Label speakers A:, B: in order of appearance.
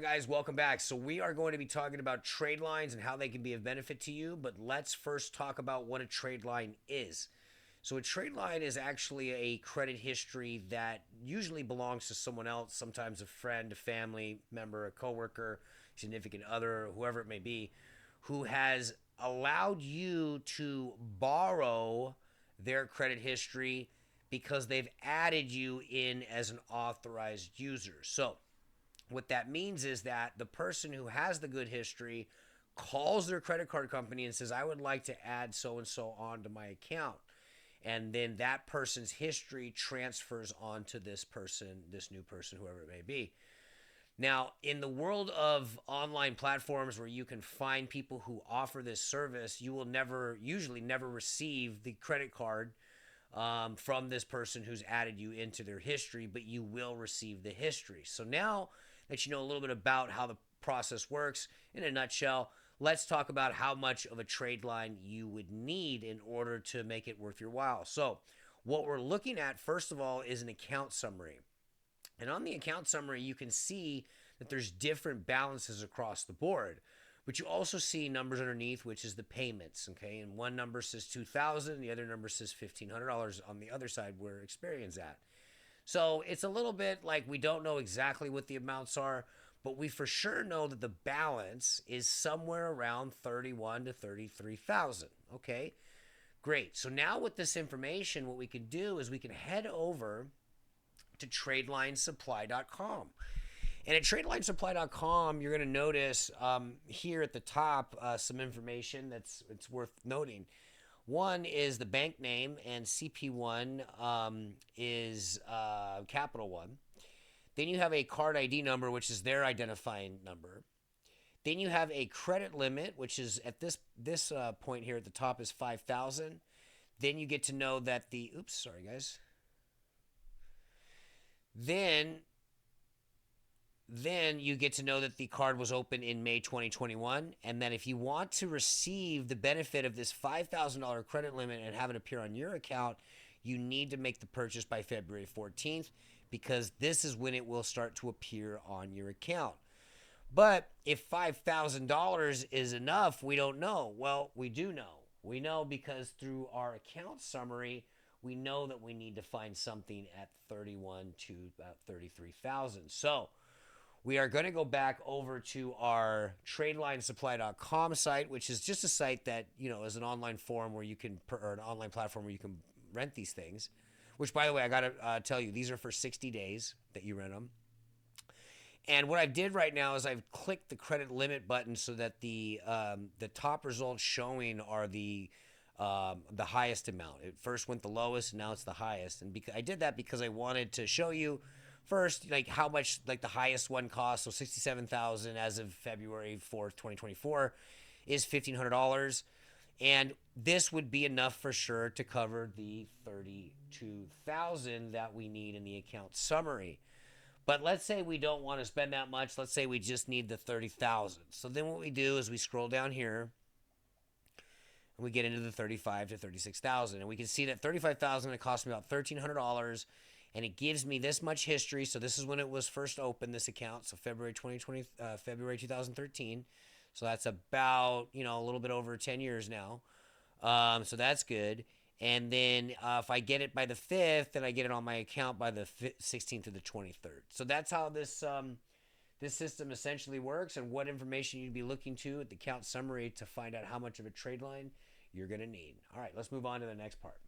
A: right, guys, welcome back. So we are going to be talking about trade lines and how they can be of benefit to you, but let's first talk about what a trade line is. So a trade line is actually a credit history that usually belongs to someone else, sometimes a friend, a family member, a coworker, significant other, whoever it may be, who has allowed you to borrow their credit history because they've added you in as an authorized user. So what that means is that the person who has the good history calls their credit card company and says, I would like to add so and so onto my account. And then that person's history transfers onto this person, this new person, whoever it may be. Now, in the world of online platforms where you can find people who offer this service, you will usually never receive the credit card from this person who's added you into their history, but you will receive the history. So now that you know a little bit about how the process works, in a nutshell, let's talk about how much of a trade line you would need in order to make it worth your while. So, what we're looking at, first of all, is an account summary. And on the account summary, you can see that there's different balances across the board. But you also see numbers underneath, which is the payments, okay? And one number says $2,000, the other number says $1,500 on the other side where Experian's at. So it's a little bit like we don't know exactly what the amounts are, but we for sure know that the balance is somewhere around 31 to 33,000. Okay, great. So now with this information, what we can do is we can head over to TradelineSupply.com. And at TradelineSupply.com, you're going to notice here at the top some information that's it's worth noting. One is the bank name, and CP1 is Capital One. Then you have a card ID number, which is their identifying number. Then you have a credit limit, which is at this point here at the top is 5,000. Then you get to know that the oops, sorry guys. Then you get to know that the card was open in May 2021, and that if you want to receive the benefit of this $5,000 credit limit and have it appear on your account, you need to make the purchase by February 14th, because this is when it will start to appear on your account. But if $5,000 is enough, we don't know. Well, we do know. We know because through our account summary, we know that we need to find something at 31 to about 33,000. So we are going to go back over to our TradelineSupply.com site, which is just a site that, is an online forum where you can, or an online platform where you can rent these things. Which, by the way, I got to tell you, these are for 60 days that you rent them. And what I did right now is I've clicked the credit limit button so that the top results showing are the highest amount. It first went the lowest, and now it's the highest. And I did that because I wanted to show you first, like how much like the highest one costs. So $67,000 as of February 4th, 2024 is $1,500. And this would be enough for sure to cover the $32,000 that we need in the account summary. But let's say we don't want to spend that much. Let's say we just need the $30,000. So then what we do is we scroll down here and we get into the $35,000 to $36,000. And we can see that $35,000, it cost me about $1,300. And it gives me this much history. So this is when it was first opened, this account. So February 2013. So that's about, a little bit over 10 years now. So that's good. And then if I get it by the 5th, then I get it on my account by the 16th to the 23rd. So that's how this system essentially works, and what information you'd be looking to at the account summary to find out how much of a trade line you're going to need. All right, let's move on to the next part.